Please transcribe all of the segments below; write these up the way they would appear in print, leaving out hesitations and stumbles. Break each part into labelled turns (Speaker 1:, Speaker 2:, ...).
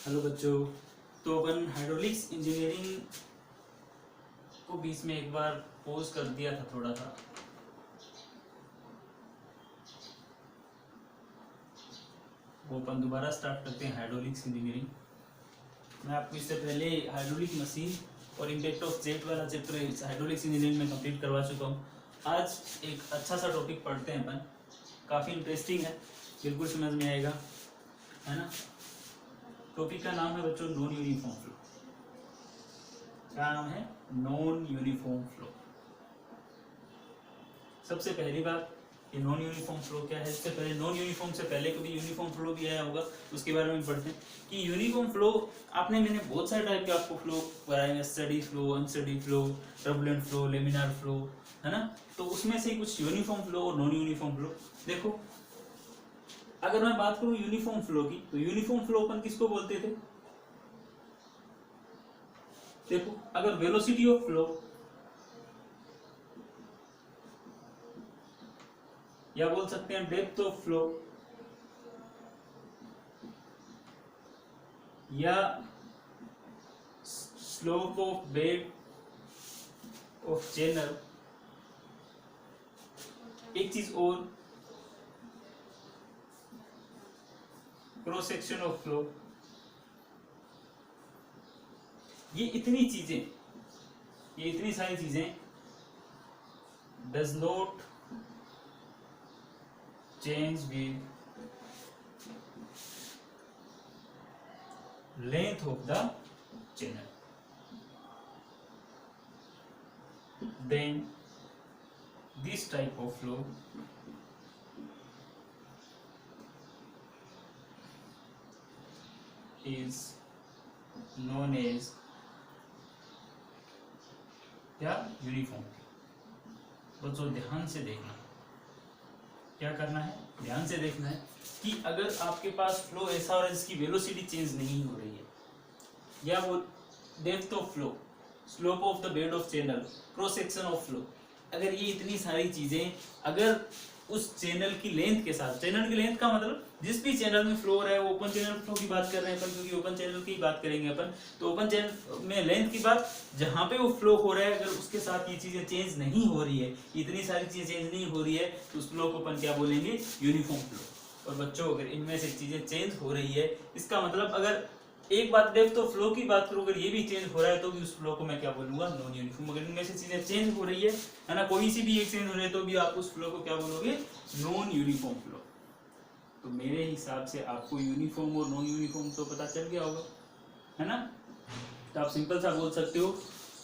Speaker 1: Hello बच्चों। तो अपन hydraulics engineering को बीच में एक बार पॉज कर दिया था थोड़ा सा। वो अपन दोबारा स्टार्ट करते हैं हाइड्रोलिक्स इंजीनियरिंग। मैं आपको इससे पहले हाइड्रोलिक मशीन और इम्पैक्ट ऑफ जेट वाला चैप्टर हाइड्रोलिक्स इंजीनियरिंग में कंप्लीट करवा चुका हूँ। आज एक अच्छा सा टॉपिक पढ़ते हैं अपन, काफ़ी इंटरेस्टिंग है, बिल्कुल समझ में आएगा, है ना। टॉपिक का नाम है बच्चों नॉन यूनिफॉर्म फ्लो। क्या नाम है? Non uniform flow. सबसे पहली बात, ये नॉन यूनिफॉर्म फ्लो क्या है। इससे पहले नॉन यूनिफॉर्म से पहले कभी यूनिफॉर्म फ्लो भी आया होगा, उसके बारे में पढ़ते हैं कि यूनिफॉर्म फ्लो मैंने बहुत सारे टाइप के आपको फ्लो कराएंगे, steady flow, unsteady flow, turbulent flow, laminar flow, है ना। तो उसमें से कुछ यूनिफॉर्म फ्लो और नॉन यूनिफॉर्म फ्लो। देखो, अगर मैं बात करूं यूनिफॉर्म फ्लो की, तो यूनिफॉर्म फ्लो अपन किसको बोलते थे? देखो, अगर वेलोसिटी ऑफ फ्लो या बोल सकते हैं डेप्थ ऑफ फ्लो या slope of bed of channel, एक चीज और, क्रॉस सेक्शन ऑफ फ्लो, ये इतनी सारी चीजें does not change with length of the channel, then this type of flow is known as क्या? यूनिफॉर्म। बच्चों ध्यान से देखना, क्या करना है, ध्यान से देखना है कि अगर आपके पास फ्लो ऐसा हो रहा है जिसकी वेलोसिटी चेंज नहीं हो रही है, या वो depth of flow, slope of the bed of channel, cross section of flow, अगर ये इतनी सारी चीजें अगर उस चैनल की लेंथ के साथ, चैनल की लेंथ का मतलब जिस भी चैनल में फ्लो हो रहा है, वो ओपन चैनल फ्लो की बात कर रहे हैं अपन, क्योंकि ओपन चैनल की बात करेंगे अपन, तो ओपन चैनल में लेंथ की बात, जहां पे वो फ्लो हो रहा है, अगर उसके साथ ये चीजें चेंज नहीं हो रही है, इतनी सारी चीजें चेंज नहीं हो रही है, तो उस फ्लो को अपन क्या बोलेंगे? Uniform flow. और बच्चों, अगर इनमें से चीजें चेंज हो रही है, इसका मतलब अगर एक बात डेप्थ ऑफ फ्लो की बात करूं, अगर ये भी चेंज हो रहा है, तो भी उस फ्लो को मैं क्या बोलूंगा? Non uniform. अगर इनमें से चीजें चेंज हो रही है ना, कोई सी भी एक चेंज हो रही है, तो भी आप उस फ्लो को क्या बोलोगे? Non uniform flow. तो मेरे हिसाब से आपको यूनिफॉर्म और नॉन यूनिफॉर्म तो पता चल गया होगा, है ना। तो आप सिंपल सा बोल सकते हो,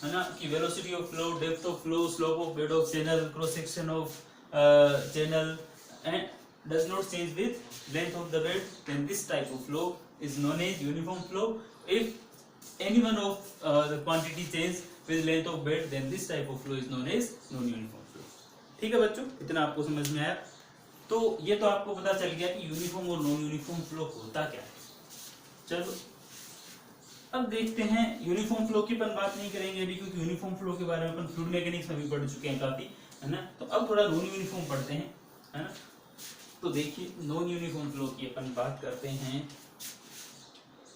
Speaker 1: है ना, कि velocity of flow, depth of flow, slope of bed of channel, cross section of channel and does not change with length of the bed, then this type of flow is known as uniform flow. If any one of the quantity change with length of bed, then this type of flow is known as non-uniform flow. ठीक है बच्चों, इतना आपको समझ में आया? तो ये तो आपको पता चल गया कि यूनिफॉर्म और नॉन यूनिफॉर्म फ्लो होता क्या है। चलो अब देखते हैं, यूनिफॉर्म फ्लो की अपन बात नहीं करेंगे अभी, क्योंकि यूनिफॉर्म फ्लो के बारे में अपन फ्लूइड मैकेनिक्स में भी पढ़ चुके हैं काफी, है ना। तो अब थोड़ा नॉन यूनिफॉर्म पढ़ते हैं, है ना। तो देखिए, नॉन यूनिफॉर्म फ्लो की अपन बात करते हैं।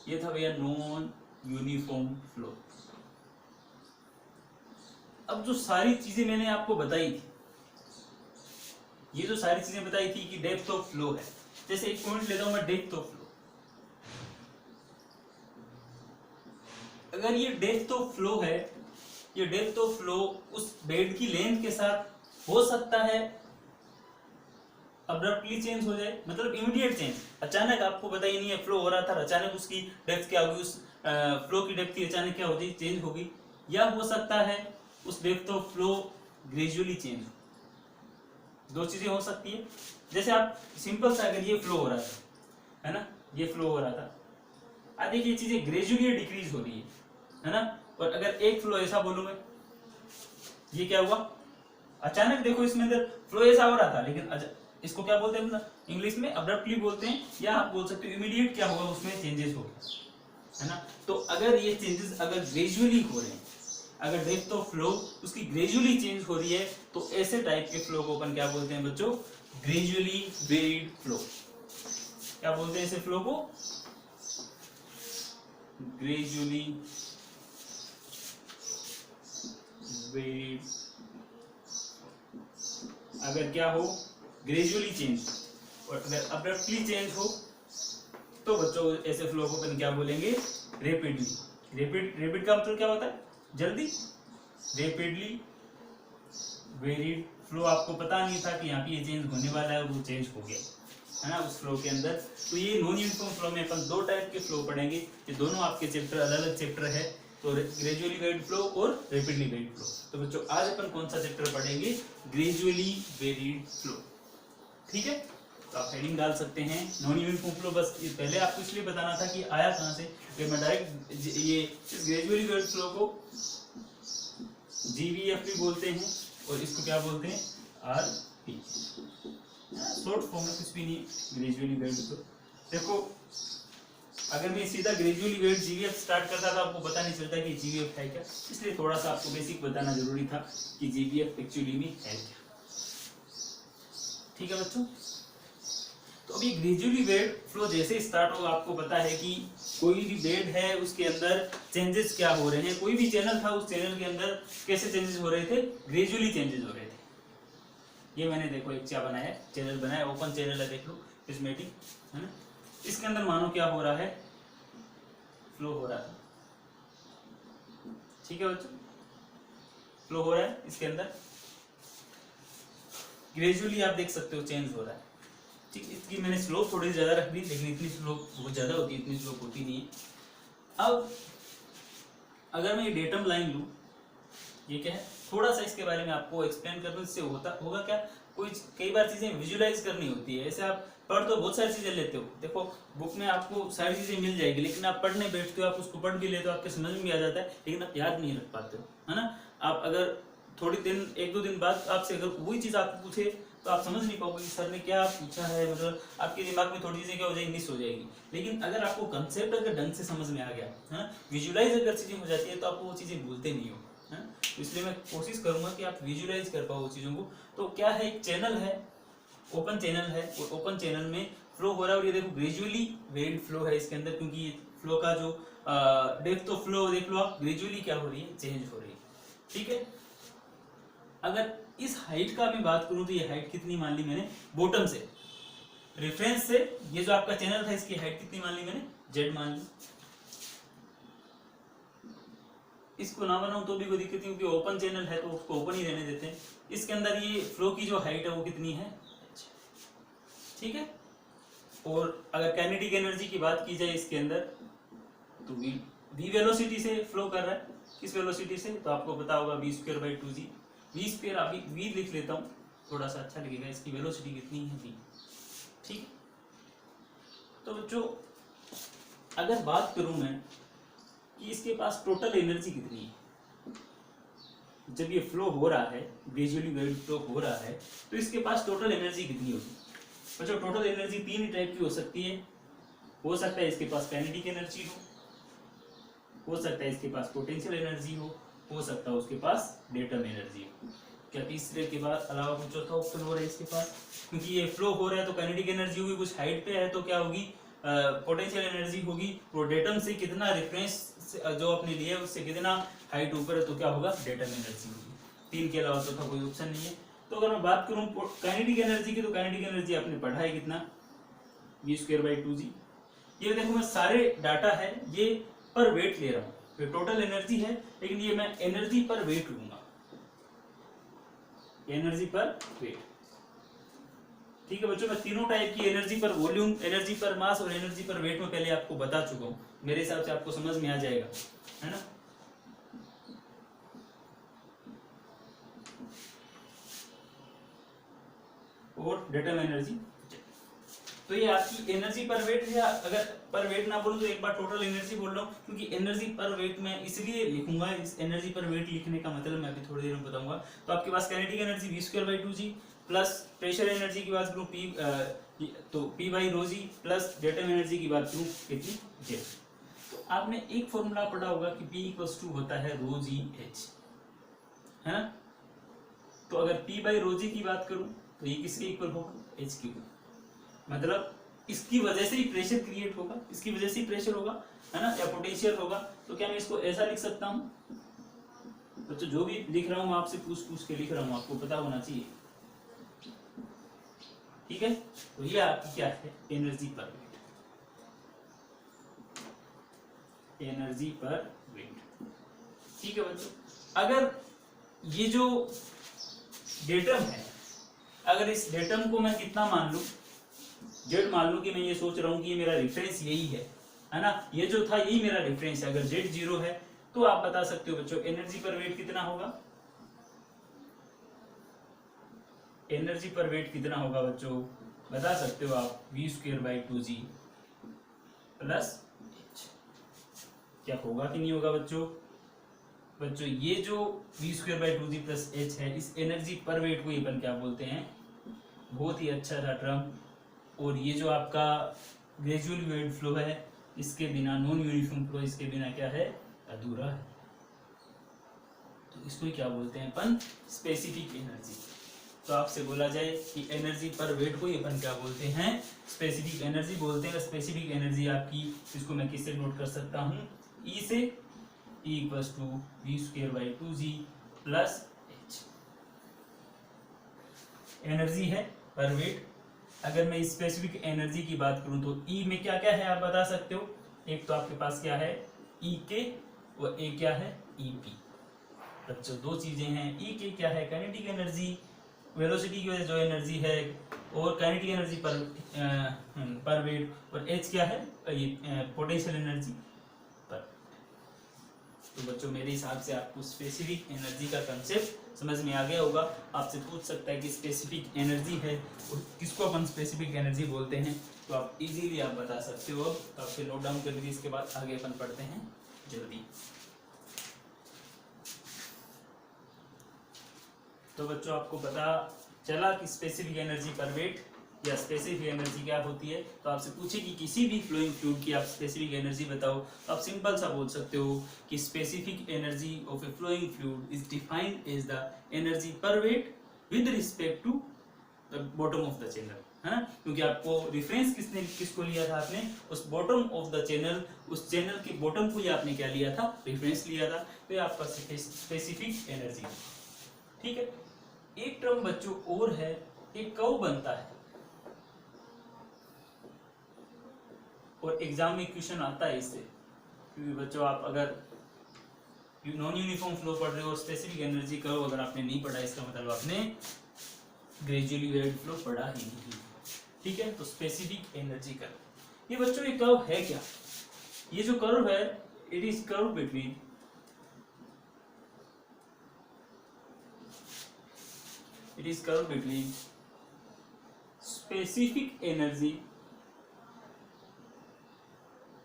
Speaker 1: ये था भैया नॉन यूनिफॉर्म फ्लो। अब जो सारी चीजें मैंने आपको बताई थी, ये जो सारी चीजें बताई थी कि डेप्थ ऑफ फ्लो है, जैसे एक पॉइंट लेता हूं मैं, डेप्थ ऑफ फ्लो। अगर ये डेप्थ ऑफ फ्लो है, ये डेप्थ ऑफ फ्लो उस बेड की लेंथ के साथ हो सकता है अब्रप्टली चेंज हो जाए, मतलब इमीडिएट चेंज, अचानक आपको पता ही नहीं है फ्लो हो रहा था, अचानक उसकी डेप्थ क्या होगी, उस फ्लो की डेप्थ की अचानक क्या होगी? चेंज होगी। या हो सकता है उस depth of flow gradually change हो। दो चीजें हो सकती है। जैसे आप सिंपल सा, अगर ये फ्लो हो रहा था, है ना, ये फ्लो हो रहा था, अब देखिए चीजें ग्रेजुअली डिक्रीज हो रही है ना। और अगर एक फ्लो ऐसा बोलूं मैं, ये क्या हुआ? अचानक देखो इसमें अंदर फ्लो ऐसा हो रहा था, लेकिन इसको क्या बोलते हैं इंग्लिश में? अब्रप्टली बोलते हैं, या आप बोल सकते हो इमीडिएट क्या होगा, उसमें चेंजेस हो गया, है ना। तो अगर ये चेंजेस अगर ग्रेजुअली हो रहे हैं, अगर डेप्थ ऑफ फ्लो उसकी ग्रेजुअली चेंज हो रही है, तो ऐसे टाइप के फ्लो को अपन क्या बोलते हैं बच्चों? Gradually varied flow. क्या बोलते हैं ऐसे फ्लो को? ग्रेजुअली वेरिड, अगर क्या हो ग्रेजुअली चेंज, और अगर अब्रप्टली चेंज हो तो बच्चों ऐसे फ्लो को अपन क्या बोलेंगे, रेपिडली। रेपिड का मतलब क्या होता है, जल्दी। रेपिडली वेरिड फ्लो, आपको पता नहीं था कि यहाँ पे ये चेंज होने वाला है, वो चेंज हो गया है ना उस फ्लो के अंदर। तो ये नॉन यूनिफॉर्म फ्लो में अपन दो टाइप के फ्लो पढ़ेंगे, ये दोनों आपके चैप्टर अलग अलग चैप्टर है, तो ग्रेजुअली वेरिड फ्लो और रेपिडली वेरिड फ्लो। तो बच्चों आज अपन कौन सा चैप्टर पढ़ेंगे, ग्रेजुअली वेरिड फ्लो, ठीक है। तो आप हेडिंग डाल सकते हैं नॉन यूनिफॉर्म फ्लो। बस ये पहले आपको इसलिए बताना था कि आया कहाँ से, कि मैं डायरेक्ट ये इस ग्रेजुअली वेरिड फ्लो को GVF भी बोलते हैं और इसको क्या बोलते हैं, RP, शॉर्ट फॉर्म में कुछ भी नहीं, ग्रेजुअली वेरिड फ्लो। देखो अगर मैं सीधा ग्रेजुअली वेरिड GVF स्टार्ट करता था आपको पता नहीं चलता कि GVF है क्या, इसलिए थोड़ा सा आपको बेसिक बताना जरूरी था कि GVF एक्चुअली में है क्या, ठीक है बच्चों। तो अभी ग्रेजुअली वेरिड फ्लो जैसे स्टार्ट होगा, आपको पता है कि कोई भी बेड है उसके अंदर चेंजेस क्या हो रहे हैं, कोई भी चैनल था उस चैनल के अंदर कैसे चेंजेस हो रहे थे, ग्रेजुअली चेंजेस हो रहे थे। ये मैंने देखो एक क्या बनाया, चैनल बनाया, ओपन चैनल है, देख लो प्रिज्मेटिक है ना, इसके अंदर मानो क्या हो रहा है, फ्लो हो रहा है, ठीक है बच्चों, फ्लो हो रहा है इसके अंदर, ग्रेजुअली आप देख सकते हो चेंज हो रहा है, ठीक। इसकी मैंने स्लोप थोड़ी ज्यादा रख दी, लेकिन इतनी स्लोप बहुत ज्यादा होती है, इतनी स्लोप होती नहीं है। अब अगर मैं ये डेटम लाइन लूं, ये क्या है, थोड़ा सा इसके बारे में आपको एक्सप्लेन कर दूं, इससे होगा क्या, कई बार चीजें विजुलाइज करनी होती है। ऐसे आप पढ़ तो बहुत सारी चीजें लेते हो, देखो बुक में आपको सारी चीजें मिल जाएगी, लेकिन आप पढ़ने बैठते हो, आप उसको पढ़ भी लेते हो, आपके समझ में भी आ जाता है, लेकिन आप याद नहीं रख पाते हो, है ना। आप अगर थोड़ी दिन, एक दो दिन बाद आपसे अगर वही चीज आपको पूछे तो आप समझ नहीं पाओगे कि सर ने क्या पूछा है, मतलब आपके दिमाग में थोड़ी चीजें क्या हो जाएगी, मिस हो जाएगी। लेकिन अगर आपको कंसेप्ट अगर ढंग से समझ में आ गया है, विजुलाइज अगर चीजें हो जाती है, तो आपको वो चीजें भूलते नहीं हो, है। इसलिए मैं कोशिश करूंगा कि आप विजुलाइज कर पाओ चीजों को। तो क्या है, एक चैनल है, ओपन चैनल है, और ओपन चैनल में फ्लो हो रहा है, और ये देखो ग्रेजुअली वेरिड फ्लो है इसके अंदर, क्योंकि ये फ्लो का जो डेप्थ ऑफ फ्लो देख लो आप, ग्रेजुअली क्या हो रही है, चेंज हो रही है, ठीक है। अगर इस हाइट का मैं बात करूं तो ये हाइट कितनी मान ली मैंने, बॉटम से रेफरेंस से, ये जो आपका चैनल था इसकी हाइट कितनी मान ली मैंने, Z मान ली। इसको ना बनाऊं तो भी कोई दिक्कत नहीं, क्योंकि ओपन चैनल है तो उसको ओपन ही रहने देते हैं। इसके अंदर ये फ्लो की जो हाइट है वो कितनी है, ठीक है। और अगर काइनेटिक एनर्जी की बात की जाए इसके अंदर, तो v वेलोसिटी से फ्लो कर रहा है, किस वेलोसिटी से, तो आपको पता होगा v²/2g, v², अभी v लिख लेता हूँ थोड़ा सा अच्छा लगेगा, इसकी वेलोसिटी कितनी है v, ठीक। तो बच्चों अगर बात करूं मैं कि इसके पास टोटल एनर्जी कितनी है, जब ये फ्लो हो रहा है, ग्रेजुअली वेरिड फ्लो हो रहा है, तो इसके पास टोटल एनर्जी कितनी होगी बच्चों। टोटल एनर्जी तीन टाइप की हो सकती है, हो सकता है इसके पास काइनेटिक एनर्जी हो सकता है इसके पास पोटेंशियल एनर्जी हो सकता है उसके पास डेटम एनर्जी हो। क्या तीसरे के बाद अलावा कुछ चौथा ऑप्शन हो रहा है इसके पास, क्योंकि ये फ्लो हो रहा है तो काइनेटिक एनर्जी होगी, कुछ हाइट पे है तो क्या होगी, पोटेंशियल एनर्जी होगी, और डेटम से कितना रेफरेंस जो आपने लिया है उससे कितना हाइट ऊपर है तो क्या होगा, डेटम एनर्जी होगी। तीन के अलावा चौथा कोई ऑप्शन नहीं है। तो अगर मैं बात करूं काइनेटिक एनर्जी की, तो काइनेटिक एनर्जी आपने पढ़ा है कितना, v²/2g। ये देखो मैं सारे डाटा है ये पर वेट ले रहा हूँ, ये टोटल एनर्जी है, लेकिन ये मैं एनर्जी पर वेट लूंगा, एनर्जी पर वेट, ठीक है बच्चों। मैं तीनों टाइप की एनर्जी पर वॉल्यूम, एनर्जी पर मास और एनर्जी पर वेट में पहले आपको बता चुका हूँ, मेरे हिसाब से आपको समझ में आ जाएगा, है ना। और डेटम एनर्जी, तो ये आपकी एनर्जी पर वेट है। अगर पर वेट ना बोलूं तो एक बार टोटल एनर्जी बोल रहा हूँ, क्योंकि एनर्जी पर वेट में इसलिए लिखूंगा, इस एनर्जी पर वेट लिखने का मतलब मैं अभी थोड़ी देर में बताऊंगा। तो आपके पास kinetic energy v²/2g plus pressure energy की बात करूँ p/ρg प्लस डेटम एनर्जी की बात करूँ कितनी, z। तो आपने एक फॉर्मूला पढ़ा होगा कि p होता है ρgh, है ना। तो अगर p/ρg की बात करूँ तो ये किसके इक्वल होगा, h के, मतलब इसकी वजह से ही प्रेशर क्रिएट होगा, इसकी वजह से ही प्रेशर होगा, है ना, या पोटेंशियल होगा। तो क्या मैं इसको ऐसा लिख सकता हूँ? तो जो भी लिख रहा हूँ आपसे पूछ के लिख रहा हूँ, आपको पता होना चाहिए, ठीक है। तो ये आपकी क्या है? Energy per wait, energy per wait, ठीक है बच्चों। अगर ये जो डेटम है, अगर इस डेटम को मैं कितना मान लूं, जेड मान लूं कि मैं ये सोच रहा हूं कि ये मेरा रेफरेंस यही है ना, ये जो था यही मेरा रेफरेंस है। अगर जेड 0 है तो आप बता सकते हो बच्चों एनर्जी पर वेट कितना होगा, एनर्जी पर वेट कितना होगा बच्चों, बता सकते हो आप, v²/2g प्लस h। क्या होगा कि नहीं होगा बच्चों? बच्चों ये जो v²/2g प्लस h है, इस एनर्जी पर वेट को ही अपन क्या बोलते हैं? बहुत ही अच्छा था टर्म। और ये जो आपका ग्रेजुअल वेव फ्लो है, इसके बिना नॉन यूनिफॉर्म फ्लो, इसके बिना क्या है? अधूरा है। तो इसको ही क्या बोलते हैं अपन? Specific energy. तो आपसे बोला जाए कि एनर्जी पर वेट को ही अपन क्या बोलते हैं? स्पेसिफिक एनर्जी बोलते हैं। स्पेसिफिक एनर्जी आपकी, इसको मैं किससे नोट कर सकता हूँ? ई से, E = v²/2g plus h energy है पर वेट। अगर मैं स्पेसिफिक एनर्जी की बात करूं तो E में क्या क्या है आप बता सकते हो? एक तो आपके पास क्या है? EK, और एक क्या है? EP। बच्चों दो चीजें हैं। EK क्या है? काइनेटिक एनर्जी, वेलोसिटी की वजह जो एनर्जी है, और काइनेटिक एनर्जी पर वेट। और H क्या है? ये पोटेंशियल एनर्जी पर। तो बच्चों मेरे हिसाब से आपको स्पेसिफिक एनर्जी का कंसेप्ट समझ में आ गया होगा। आपसे पूछ सकता है कि स्पेसिफिक एनर्जी है और किसको अपन स्पेसिफिक एनर्जी बोलते हैं, तो आप इजीली आप बता सकते हो। तो आप फिर नोट डाउन कर लीजिए, इसके बाद आगे अपन पढ़ते हैं जल्दी। तो बच्चों आपको पता चला कि स्पेसिफिक एनर्जी पर वेट या स्पेसिफिक एनर्जी क्या होती है। तो आपसे पूछे कि किसी भी फ्लोइंग फ्लूइड की आप स्पेसिफिक एनर्जी बताओ, तो आप सिंपल सा बोल सकते हो कि specific energy of a flowing fluid is defined as the energy per weight with respect to the bottom of the channel, है ना। क्योंकि आपको रिफरेंस किसको लिया था आपने? उस बॉटम ऑफ द चैनल, उस चैनल के बॉटम को ही आपने क्या लिया था? रेफरेंस लिया था। तो ये आपका स्पेसिफिक एनर्जी, ठीक है। एक टर्म बच्चों और है, एक कर्व बनता है और एग्जाम में क्वेश्चन आता है इससे। क्योंकि बच्चों आप अगर नॉन यूनिफॉर्म फ्लो पढ़ रहे हो, स्पेसिफिक एनर्जी कर्व अगर आपने नहीं पढ़ा, इसका मतलब आपने ग्रेजुअली वेरिएड फ्लो पढ़ा ही नहीं, ठीक है। तो स्पेसिफिक एनर्जी कर्व, ये बच्चों ये कर्व है क्या? ये जो कर्व है, it is curve between specific energy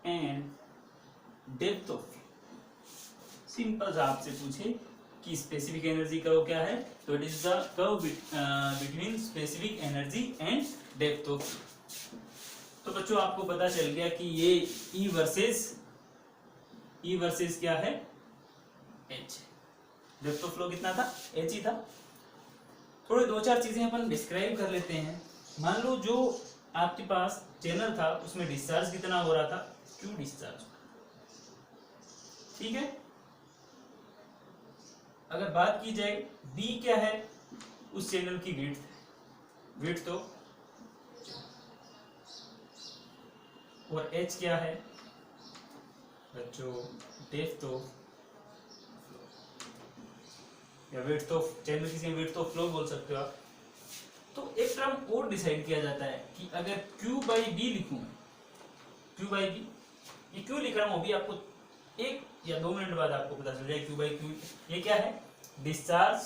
Speaker 1: and depth of flow। Simple सा आपसे पूछे कि स्पेसिफिक एनर्जी कर्व क्या है, तो it is the curve between specific energy and depth of flow. तो बच्चों आपको पता चल गया कि ये E वर्सेस क्या है? H। डेप्थ ऑफ फ्लो कितना था? H ही था। थोड़े दो चार चीजें अपन डिस्क्राइब कर लेते हैं। मान लो जो आपके पास चैनल था उसमें डिस्चार्ज कितना हो रहा था? Q डिस्चार्ज, ठीक है। अगर बात की जाए B क्या है? उस चैनल की विड्थ तो, और H क्या है बच्चों? डेप्थ ऑफ या विड्थ ऑफ चैनल, किसी विड्थ ऑफ फ्लो बोल सकते हो आप। तो एक टर्म और डिसाइड किया जाता है कि अगर Q/B लिखूं, Q/B, ये क्यों लिख रहा हूं अभी आपको 1 या 2 मिनट बाद आपको पता चल जाए। Q/Q ये क्या है? डिस्चार्ज,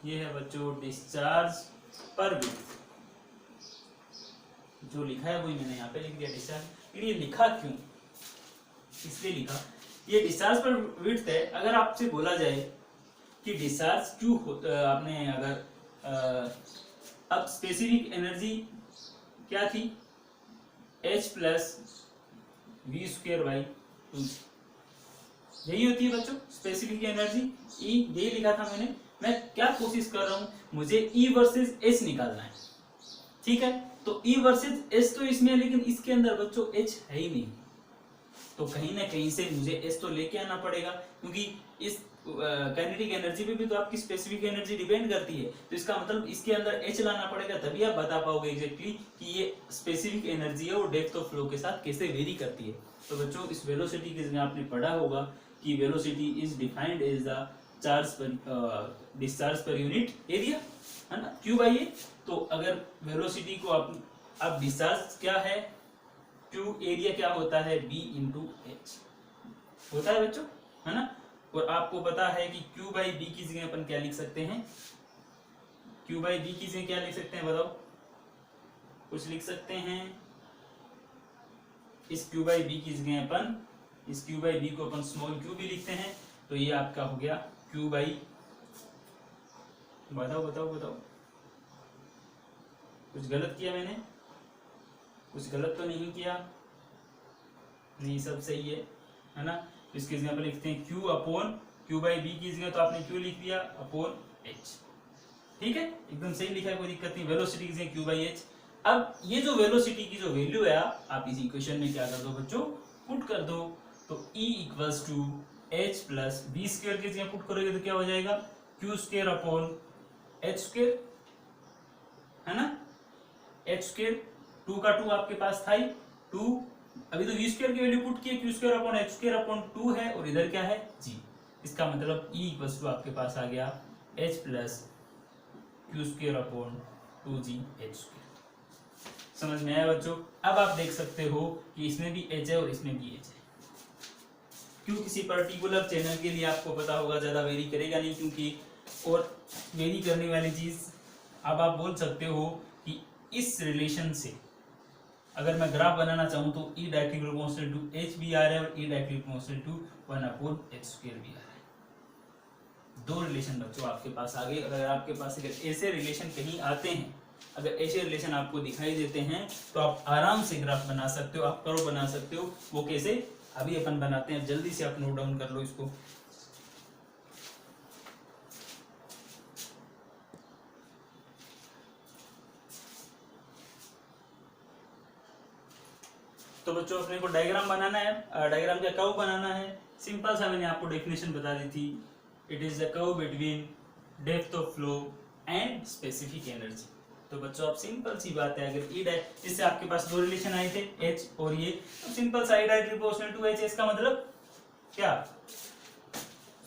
Speaker 1: ये है बच्चों डिस्चार्ज पर विड्थ। जो लिखा है वही मैंने यहाँ पे लिख दिया डिस्चार्ज। ये लिखा क्यों? इसलिए लिखा, ये डिस्चार्ज पर विड्थ है। अगर आपसे बोला जाए कि डिस्चार्ज क्यों आपने अगर अब स्पेसिफिक एनर्जी क्या थी? H प्लस v²/2, यही होती है बच्चों स्पेसिफिक एनर्जी। E यही लिखा था मैंने। मैं क्या कोशिश कर रहा हूं, मुझे E वर्सेस H निकालना है, ठीक है। तो E वर्सेस S तो इसमें है, लेकिन इसके अंदर बच्चों H है ही नहीं, तो कहीं ना कहीं से मुझे S तो लेके आना पड़ेगा, क्योंकि इस काइनेटिक एनर्जी पे भी तो आपकी स्पेसिफिक एनर्जी डिपेंड करती है, तो इसका मतलब इसके अंदर H लाना पड़ेगा, तभी आप बता पाओगे एग्जैक्टली कि ये स्पेसिफिक एनर्जी है वो डेप्थ ऑफ फ्लो के साथ कैसे वेरी करती है। तो बच्चों इस वेलोसिटी के जगह आपने पढ़ा होगा कि velocity is defined as the charge per discharge per unit area, है ना, Q बाई ए। तो अगर वेलोसिटी को आप डिस्चार्ज क्या है, Q एरिया क्या होता है, B इंटू एच होता है बच्चों, है ना। और आपको पता है कि Q बाई बी की जगह अपन क्या लिख सकते हैं, Q बाई बी की जगह क्या लिख सकते हैं बताओ, कुछ लिख सकते हैं। इस Q बाई बी की जगह अपन इस Q बाई बी को अपन स्मॉल q भी लिखते हैं, तो ये आपका हो गया Q बाई, बताओ बताओ बताओ, कुछ गलत किया मैंने, कुछ गलत तो नहीं किया, नहीं सब सही है ना। इसकी जगह पर लिखते हैं Q upon Q by B की जगह तो आपने Q लिख दिया अपॉन H, ठीक है, एकदम सही लिखा है, कोई दिक्कत नहीं। वेलोसिटी की जगह Q बाई H। अब ये जो वेलोसिटी की जो वैल्यू है आप इस इक्वेशन में क्या कर दो बच्चों, पुट कर दो, तो E equals to H plus B square की जगह पुट करोगे तो क्या हो जाएगा, Q square upon H square, है ना, H स्क्वायर 2 का 2 आपके पास था ही 2, अभी तो v स्क्वायर की वैल्यू पुट की है, Q square upon H square upon 2 है, और इधर क्या है g, इसका मतलब E इक्वल्स टू आपके पास आ गया H plus Q square upon 2g H square. समझ में आया बच्चों। अब आप देख सकते हो कि इसमें भी H है और इसमें भी H है। क्यों, किसी पर्टिकुलर चैनल के लिए आपको पता होगा ज्यादा वेरी करेगा नहीं, क्योंकि और वेरी करने वाली चीज अब आप बोल सकते हो कि इस रिलेशन से अगर मैं ग्राफ बनाना चाहूं तो E directly proportional to H भी आ रहा है और E directly proportional to 1 upon H square भी आ रहा है। दो रिलेशन बच्चों आपके पास आ गए। अगर आपके पास अगर ऐसे रिलेशन कहीं आते हैं, अगर ऐसे रिलेशन आपको दिखाई देते हैं, तो आप आराम से ग्राफ बना सकते हो, आप कर्व बना सकते हो। वो कैसे, अभी अपन बनाते हैं, जल्दी से आप नोट डाउन कर लो इसको। तो बच्चों अपने को डायग्राम बनाना है, डायग्राम का कर्व बनाना है। सिंपल सा मैंने आपको डेफिनेशन बता दी थी, it is the curve between depth of flow and specific energy. तो बच्चों आप सिंपल सी बात है, अगर ई डायरेक्ट, इससे आपके पास दो रिलेशन आए थे H और ये, तो सिंपल सा E directly proportional to H, इसका मतलब क्या,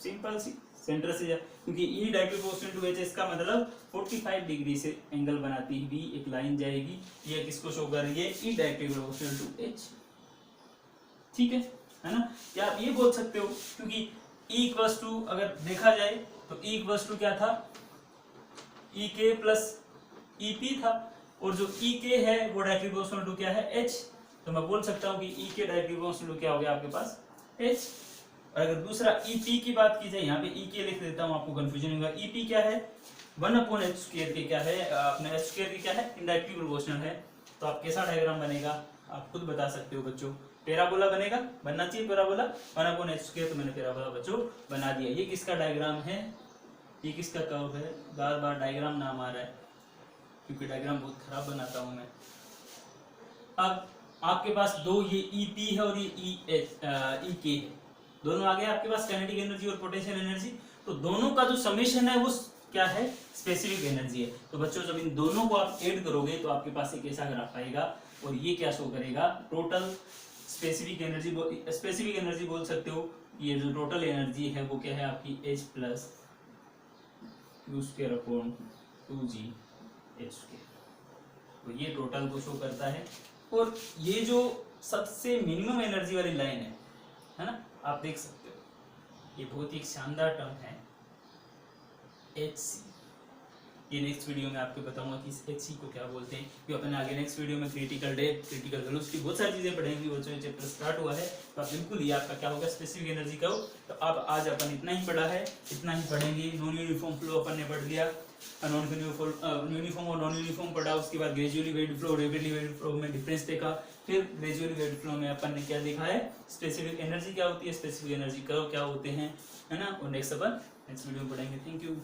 Speaker 1: सिंपल सी सेंटर से जा, क्योंकि E directly proportional to H इसका मतलब 45 डिग्री से एंगल बनाती हुई एक लाइन जाएगी, ये किसको शो कर रही है, E directly proportional to H, ठीक है ना। या आप ये बोल सकते हो, क्योंकि E इक्वल्स टू अगर देखा जाए तो E इक्वल्स टू क्या था, ई के प्लस ई पी था, और जो ई के है वो डायरेक्टली प्रोपोर्शनल टू क्या है, H। तो मैं बोल सकता हूँ कि ई के डायरेक्टली प्रोपोर्शनल टू क्या हो गया आपके पास, H। और अगर दूसरा ई पी की बात की जाए, यहाँ पे ई के लिख देता हूँ, आपको कंफ्यूजन होगा। ई पी क्या है, 1 अपॉन H स्क्वायर के क्या है, अपने H स्क्वायर की क्या है, इनडायरेक्टली प्रोपोर्शनल है। तो आप कैसा डायग्राम बनेगा आप खुद बता सकते हो बच्चों, पैराबोला बनेगा, बनना चाहिए पैराबोला, 1 अपॉन H स्क्वायर, तो मैंने पैराबोला बच्चों बना दिया। ये किसका डायग्राम है, ये किसका कर्व है, बार बार डायग्राम नाम आ रहा है क्योंकि डायग्राम बहुत खराब बनाता हूं मैं। अब आपके पास दो ये ई पी है और ये ई के है, दोनों आ गए आपके पास, काइनेटिक एनर्जी और पोटेंशियल एनर्जी। तो दोनों का जो समेशन है वो क्या है, स्पेसिफिक एनर्जी है। तो बच्चों जब इन दोनों को आप ऐड करोगे तो आपके पास एक ऐसा ग्राफ आएगा, और ये क्या शो करेगा, टोटल स्पेसिफिक एनर्जी बोल सकते हो। ये जो टोटल एनर्जी है वो क्या है आपकी H plus Q square upon 2g H square, तो ये टोटल को शो करता है। और ये जो सबसे मिनिमम एनर्जी वाली लाइन है ना, आप देख सकते हो, ये बहुत ही शानदार टर्म है HC। ये नेक्स्ट वीडियो में आपको बताऊंगा कि इस HC को क्या बोलते हैं, क्योंकि अपन आगे नेक्स्ट वीडियो में क्रिटिकल डेप्थ, क्रिटिकल वेलोसिटी, बहुत सारी चीजें पढ़ेंगे। बच्चों चैप्टर स्टार्ट हुआ है, तो आप बिल्कुल ये आपका क्या होगा, स्पेसिफिक एनर्जी का हो। तो अब आज अपन इतना ही पढ़ा है, इतना ही पढ़ेंगे। नॉन यूनिफॉर्म फ्लो अपन ने पढ़ लिया, नॉन यूनिफॉर्म और नॉन यूनिफॉर्म पढ़ा, उसके बाद gradually varied flow, rapidly varied flow में डिफरेंस देखा, फिर ग्रेजुअली वेरिड फ्लो में अपन ने क्या देखा है, स्पेसिफिक एनर्जी क्या होती है, स्पेसिफिक एनर्जी कर्व क्या होते हैं, है ना। और नेक्स्ट अपन नेक्स्ट वीडियो में पढ़ेंगे। Thank you.